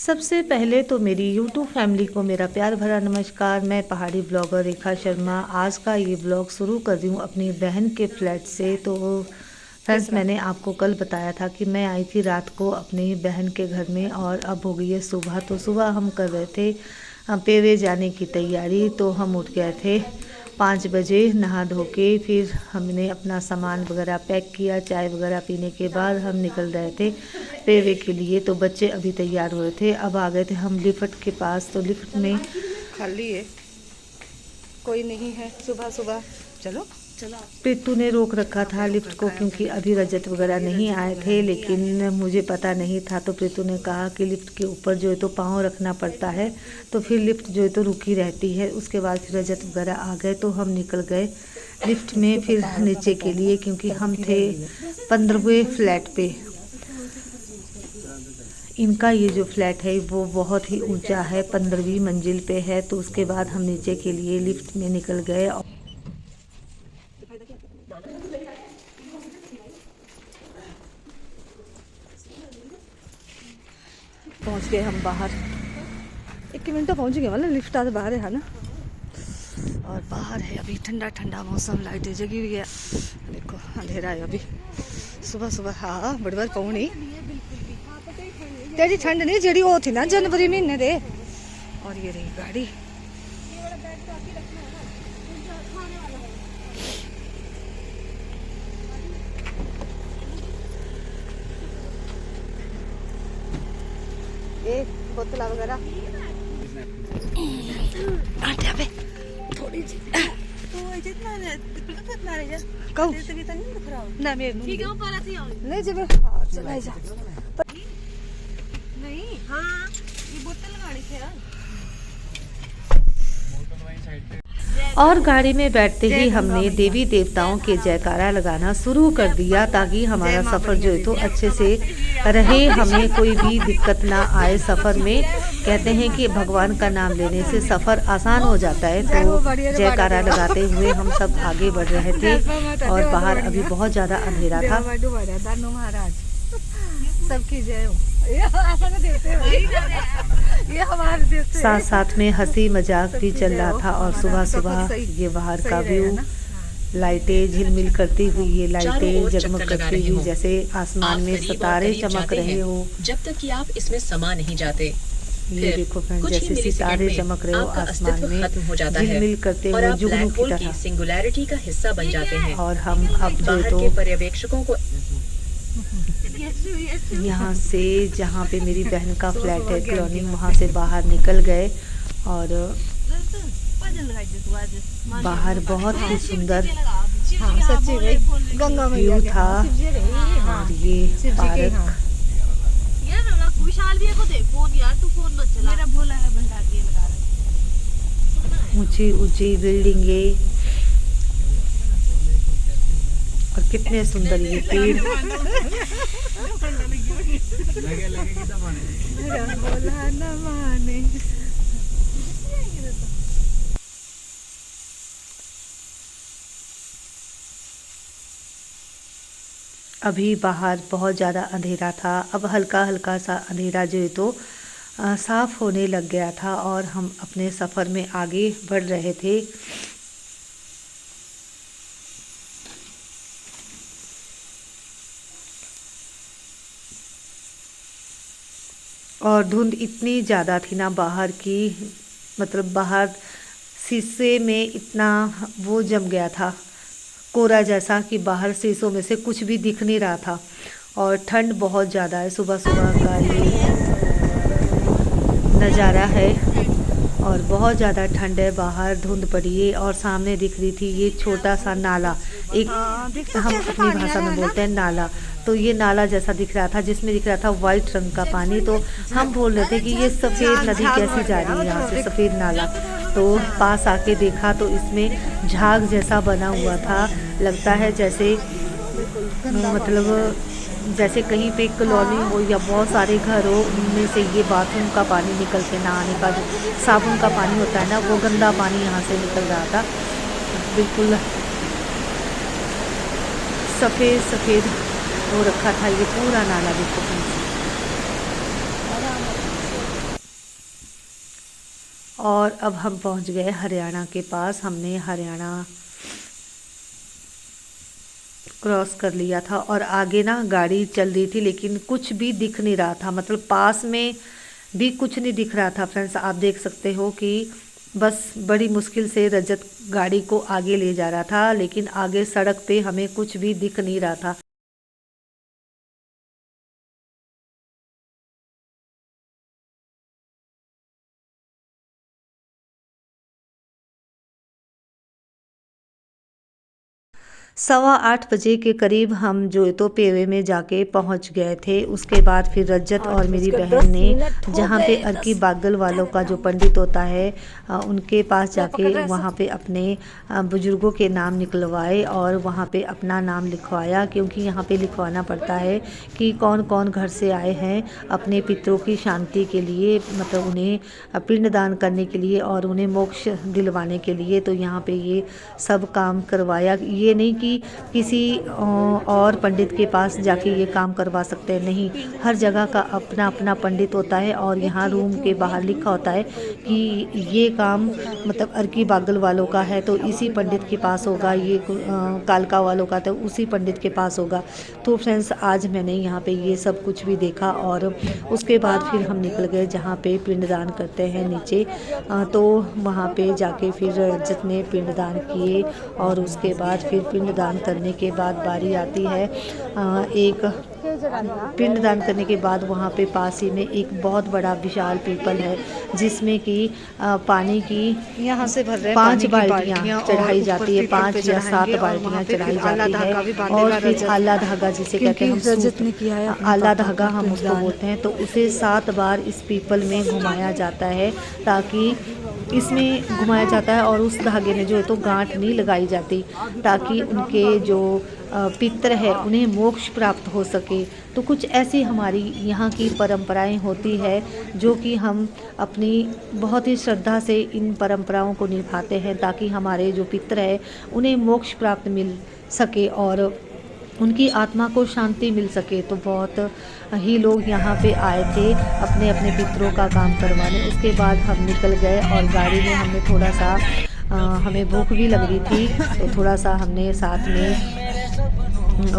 सबसे पहले तो मेरी यूट्यूब फैमिली को मेरा प्यार भरा नमस्कार। मैं पहाड़ी ब्लॉगर रेखा शर्मा आज का ये ब्लॉग शुरू कर रही हूँ अपनी बहन के फ्लैट से। तो फ्रेंड्स, मैंने आपको कल बताया था कि मैं आई थी रात को अपनी बहन के घर में और अब हो गई है सुबह। तो सुबह हम कर रहे थे पेवे जाने की तैयारी। तो हम उठ गए थे 5 बजे नहा धो के। फिर हमने अपना सामान वगैरह पैक किया। चाय वगैरह पीने के बाद हम निकल रहे थे पेवे के लिए। तो बच्चे अभी तैयार हुए थे। अब आ गए थे हम लिफ्ट के पास। तो लिफ्ट में खाली है, कोई नहीं है। सुबह सुबह चलो चलो। प्रीतू ने रोक रखा था लिफ्ट को क्योंकि अभी रजत वगैरह नहीं आए थे, लेकिन मुझे पता नहीं था। तो प्रीतू ने कहा कि लिफ्ट के ऊपर जो है तो पाँव रखना पड़ता है, तो फिर लिफ्ट जो है तो रुकी रहती है। उसके बाद फिर रजत वगैरह आ गए तो हम निकल गए लिफ्ट में फिर नीचे के लिए, क्योंकि हम थे 15वें फ्लैट पे। इनका ये जो फ्लैट है वो बहुत ही ऊंचा है, 15वीं मंजिल पे है। तो उसके बाद हम नीचे के लिए लिफ्ट में निकल गए। पहुंच गए हम बाहर। 1 मिनट तो पहुंच गए, मतलब लिफ्ट आज बाहर है ना। और बाहर है अभी ठंडा ठंडा मौसम, लाइटें जगी हुई है। देखो अंधेरा है अभी सुबह सुबह। हाँ बड़ी बार पौनी तेरी ठंड नहीं जी वो थी ना जनवरी महीने दे। और ये रही गाड़ी। ये बोतला वगैरह आटे पे थोड़ी सी तो जितना कितना रह जा कौ ना मेरे ठीक है ऊपर आती है ले जब हां चला जा नहीं। हाँ ये बोतल गाड़ी थे यार। और गाड़ी में बैठते ही हमने देवी देवताओं के जयकारा लगाना शुरू कर दिया ताकि हमारा सफ़र जो है तो अच्छे से रहे, हमें कोई भी दिक्कत ना आए सफ़र में। कहते हैं कि भगवान का नाम लेने से सफ़र आसान हो जाता है। तो जयकारा लगाते हुए हम सब आगे बढ़ रहे थे और बाहर अभी बहुत ज़्यादा अंधेरा था। सबकी जय हो। साथ साथ में हंसी मजाक भी चल रहा था। और सुबह सुबह ये बाहर का व्यू, लाइटें झिलमिल करती हुई, ये लाइटें जगमग करती हुई जैसे आसमान में सितारे चमक रहे हो। जब तक कि आप इसमें समा नहीं जाते, ये देखो फ्रेंड, जैसे सितारे चमक रहे हो आसमान में झिलमिल करते हुए जुगनू की तरह, सिंगुलैरिटी का हिस्सा बन जाते हैं। और हम अब जो तो पर्यवेक्षकों को यहाँ से जहाँ पे मेरी बहन का फ्लैट है कॉलोनी, वहाँ से बाहर निकल गए। और बाहर बहुत ही सुंदर व्यू था। और ये पार्क, ऊंची ऊंची बिल्डिंगे और कितने सुंदर ये पेड़। अभी बाहर बहुत ज़्यादा अंधेरा था, अब हल्का हल्का सा अंधेरा जो है तो साफ होने लग गया था और हम अपने सफ़र में आगे बढ़ रहे थे। और धुंध इतनी ज़्यादा थी ना बाहर की, मतलब बाहर शीशे में इतना वो जम गया था कोहरा जैसा कि बाहर शीशों में से कुछ भी दिख नहीं रहा था। और ठंड बहुत ज़्यादा है। सुबह सुबह का ये नज़ारा है और बहुत ज़्यादा ठंड है। बाहर धुंध पड़ी है और सामने दिख रही थी ये छोटा सा नाला, एक हम अपनी भाषा में बोलते हैं नाला। तो ये नाला जैसा दिख रहा था जिसमें दिख रहा था वाइट रंग का पानी। तो हम बोल रहे थे कि ये सफ़ेद नदी कैसी जा रही है यहाँ से, सफ़ेद नाला। तो पास आके देखा तो इसमें झाग जैसा बना हुआ था, लगता है जैसे मतलब जैसे कहीं पे कॉलोनी हो या बहुत सारे घर हो, उनमें से ये बाथरूम का पानी निकल के नहाने का जो साबुन का पानी होता है ना, वो गंदा पानी यहाँ से निकल रहा था। बिल्कुल सफ़ेद सफ़ेद हो रखा था ये पूरा नाला। देखो और अब हम पहुंच गए हरियाणा के पास। हमने हरियाणा क्रॉस कर लिया था और आगे ना गाड़ी चल रही थी, लेकिन कुछ भी दिख नहीं रहा था, मतलब पास में भी कुछ नहीं दिख रहा था। फ्रेंड्स आप देख सकते हो कि बस बड़ी मुश्किल से रजत गाड़ी को आगे ले जा रहा था, लेकिन आगे सड़क पे हमें कुछ भी दिख नहीं रहा था। सवा 8 बजे के करीब हम जोइतो में जाके पहुंच गए थे। उसके बाद फिर रजत और मेरी बहन ने जहां पे अर्की बागल वालों का जो पंडित होता है उनके पास जाके वहां पे अपने बुजुर्गों के नाम निकलवाए और वहां पे अपना नाम लिखवाया, क्योंकि यहां पे लिखवाना पड़ता है कि कौन कौन घर से आए हैं अपने पितरों की शांति के लिए, मतलब उन्हें पिंडदान करने के लिए और उन्हें मोक्ष दिलवाने के लिए। तो यहाँ पे ये सब काम करवाया। ये नहीं कि किसी और पंडित के पास जाके ये काम करवा सकते हैं, नहीं, हर जगह का अपना अपना पंडित होता है। और यहाँ रूम के बाहर लिखा होता है कि ये काम मतलब अर्की बागल वालों का है तो इसी पंडित के पास होगा, ये कालका वालों का तो उसी पंडित के पास होगा। तो फ्रेंड्स आज मैंने यहाँ पे ये सब कुछ भी देखा और उसके बाद फिर हम निकल गए जहाँ पे पिंडदान करते हैं नीचे। तो वहाँ पे जाके फिर रजत ने पिंडदान किए और उसके बाद फिर पिंडदान करने के बाद बारी आती है एक पिंडदान करने के बाद वहाँ पे पास ही में एक बहुत बड़ा विशाल पीपल है जिसमें कि पानी की यहाँ से भर रहे 5 बाल्टियाँ चढ़ाई जाती है, 5 या 7 बाल्टियाँ चढ़ाई जाती है। और फिर आला धागा जिसे कहते हैं, रजत ने किया है आला धागा हम उसको बोलते हैं, तो उसे 7 बार इस पीपल में घुमाया जाता है ताकि इसमें घुमाया जाता है और उस धागे में जो है तो गांठ नहीं लगाई जाती ताकि उनके जो पितर है उन्हें मोक्ष प्राप्त हो सके। तो कुछ ऐसी हमारी यहाँ की परंपराएं होती है जो कि हम अपनी बहुत ही श्रद्धा से इन परंपराओं को निभाते हैं ताकि हमारे जो पितर है उन्हें मोक्ष प्राप्त मिल सके और उनकी आत्मा को शांति मिल सके। तो बहुत ही लोग यहाँ पे आए थे अपने अपने पितरों का काम करवाने। उसके बाद हम निकल गए और गाड़ी में हमने थोड़ा सा हमें भूख भी लग रही थी तो थोड़ा सा हमने साथ में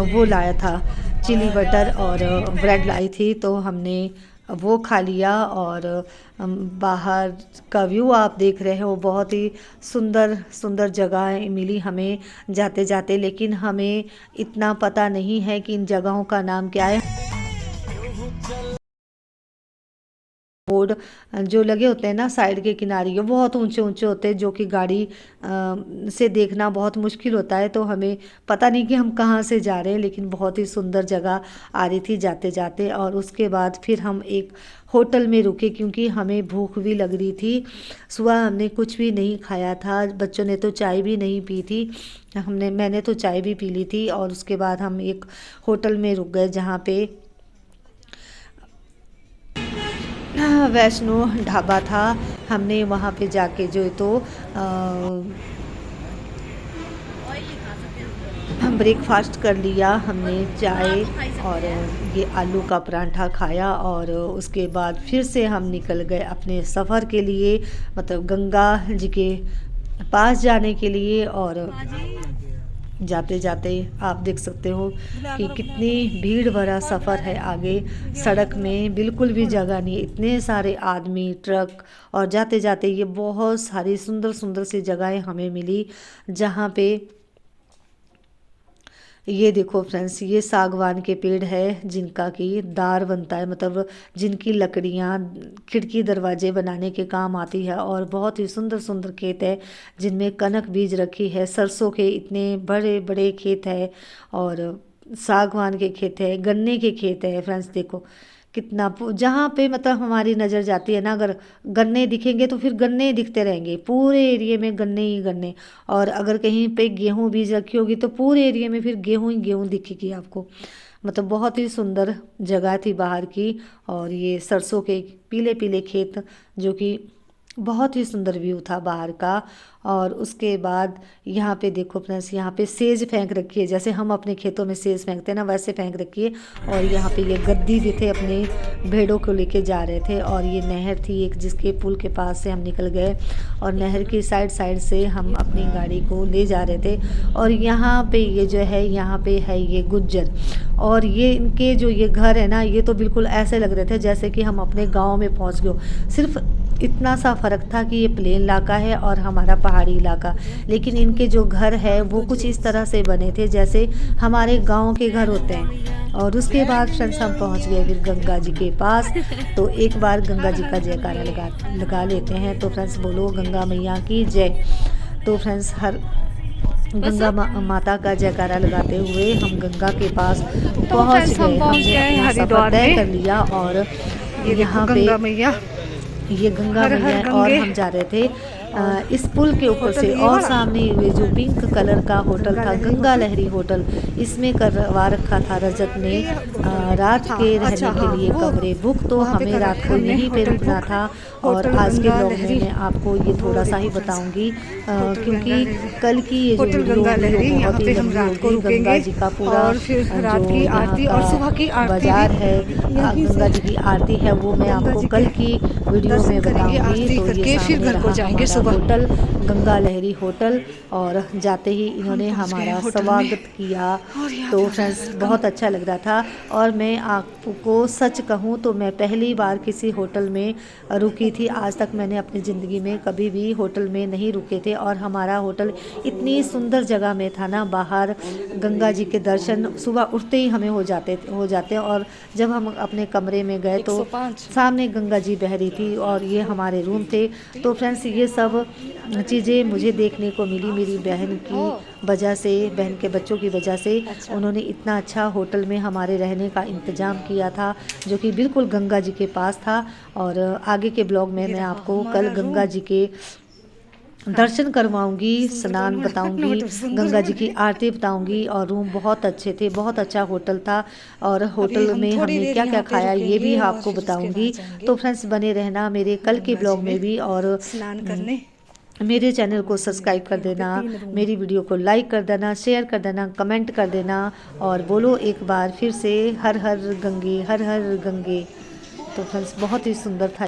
वो लाया था, चिली बटर और ब्रेड लाई थी, तो हमने वो खा लिया। और बाहर का व्यू आप देख रहे हो, बहुत ही सुंदर सुंदर जगह मिली हमें जाते जाते, लेकिन हमें इतना पता नहीं है कि इन जगहों का नाम क्या है। बोर्ड जो लगे होते हैं ना साइड के किनारे, बहुत ऊंचे ऊंचे होते हैं जो कि गाड़ी से देखना बहुत मुश्किल होता है। तो हमें पता नहीं कि हम कहाँ से जा रहे हैं, लेकिन बहुत ही सुंदर जगह आ रही थी जाते जाते। और उसके बाद फिर हम एक होटल में रुके क्योंकि हमें भूख भी लग रही थी। सुबह हमने कुछ भी नहीं खाया था, बच्चों ने तो चाय भी नहीं पी थी, मैंने तो चाय भी पी ली थी। और उसके बाद हम एक होटल में रुक गए जहाँ पे वैष्णो ढाबा था। हमने वहाँ पे जाके जो है तो ब्रेकफास्ट कर लिया। हमने चाय और ये आलू का पराठा खाया और उसके बाद फिर से हम निकल गए अपने सफ़र के लिए, मतलब गंगा जी के पास जाने के लिए। और जाते जाते आप देख सकते हो कि कितनी भीड़ भरा सफ़र है आगे। सड़क में बिल्कुल भी जगह नहीं है, इतने सारे आदमी, ट्रक, और जाते जाते ये बहुत सारी सुंदर सुंदर सी जगहें हमें मिली जहाँ पे ये देखो फ्रेंड्स, ये सागवान के पेड़ है जिनका कि दार बनता है, मतलब जिनकी लकड़ियाँ खिड़की दरवाजे बनाने के काम आती है। और बहुत ही सुंदर सुंदर खेत है जिनमें कनक बीज रखी है, सरसों के इतने बड़े बड़े खेत है और सागवान के खेत है, गन्ने के खेत है। फ्रेंड्स देखो कितना, जहाँ पे मतलब हमारी नज़र जाती है ना, अगर गन्ने दिखेंगे तो फिर गन्ने ही दिखते रहेंगे, पूरे एरिया में गन्ने ही गन्ने। और अगर कहीं पे गेहूं बीज रखी होगी तो पूरे एरिया में फिर गेहूं ही गेहूं दिखेगी आपको। मतलब बहुत ही सुंदर जगह थी बाहर की। और ये सरसों के पीले पीले खेत जो कि बहुत ही सुंदर व्यू था बाहर का। और उसके बाद यहाँ पे देखो फ्रेंड्स, यहाँ पे सेज फेंक रखी है, जैसे हम अपने खेतों में सेज फेंकते हैं ना, वैसे फेंक रखी है। और यहाँ पे ये गद्दी भी थे, अपने भेड़ों को लेके जा रहे थे। और ये नहर थी एक, जिसके पुल के पास से हम निकल गए और नहर की साइड साइड से हम अपनी गाड़ी को ले जा रहे थे। और यहाँ पे ये जो है, यहाँ पे है ये गुज्जर, और ये इनके जो ये घर है ना, ये तो बिल्कुल ऐसे लग रहे थे जैसे कि हम अपने गाँव में पहुँच गए। सिर्फ इतना सा फ़र्क था कि ये प्लेन इलाका है और हमारा पहाड़ी इलाका, लेकिन इनके जो घर है वो कुछ इस तरह से बने थे जैसे हमारे गांव के घर होते हैं। और उसके बाद फ्रेंड्स हम पहुंच गए फिर गंगा जी के पास। तो एक बार गंगा जी का जयकारा लगा लेते हैं। तो फ्रेंड्स बोलो गंगा मैया की जय। तो फ्रेंड्स हर गंगा माता का जयकारा लगाते हुए हम गंगा के पास पहुंच गए। हमने हरिद्वार तय कर लिया और यहाँ पे ये गंगा मैया और हम जा रहे थे इस पुल के ऊपर से। और सामने ये जो पिंक कलर का होटल था, गंगा लहरी होटल, इसमें करवा रखा था रजत ने रात के रहने के लिए कमरे बुक। तो हमें रात को यहीं पे रुकना था। और आज के ब्लॉग में मैं आपको ये थोड़ा सा ही बताऊंगी क्योंकि कल की ये जो वीडियो बहुत ही लंबी होगी। गंगा जी का पूरा जो बाजार है, गंगा जी की आरती है, वो मैं आपको कल की वीडियो में बताऊंगी। तो ये सामने रहा होटल, गंगा लहरी होटल, और जाते ही इन्होंने हमारा स्वागत किया। तो फ्रेंड्स बहुत अच्छा लग रहा था। और मैं आपको सच कहूँ तो मैं पहली बार किसी होटल में रुकी थी। आज तक मैंने अपनी ज़िंदगी में कभी भी होटल में नहीं रुके थे। और हमारा होटल इतनी सुंदर जगह में था ना, बाहर गंगा जी के दर्शन सुबह उठते ही हमें हो जाते। और जब हम अपने कमरे में गए तो सामने गंगा जी बह रही थी और ये हमारे रूम थे। तो फ्रेंड्स ये सब चीज़ें मुझे देखने को मिली मेरी बहन की वजह से, बहन के बच्चों की वजह से। उन्होंने इतना अच्छा होटल में हमारे रहने का इंतज़ाम किया था जो कि बिल्कुल गंगा जी के पास था। और आगे के ब्लॉग में मैं आपको कल गंगा जी के दर्शन करवाऊंगी, स्नान बताऊंगी, गंगा जी की आरती बताऊंगी। और रूम बहुत अच्छे थे, बहुत अच्छा होटल था। और होटल में हमने क्या क्या खाया ये भी आपको बताऊंगी। तो फ्रेंड्स बने रहना मेरे कल के ब्लॉग में भी। और मेरे चैनल को सब्सक्राइब कर देना, मेरी वीडियो को लाइक कर देना, शेयर कर देना, कमेंट कर देना। और बोलो एक बार फिर से हर हर गंगे, हर हर गंगे। तो फ्रेंड्स बहुत ही सुंदर था।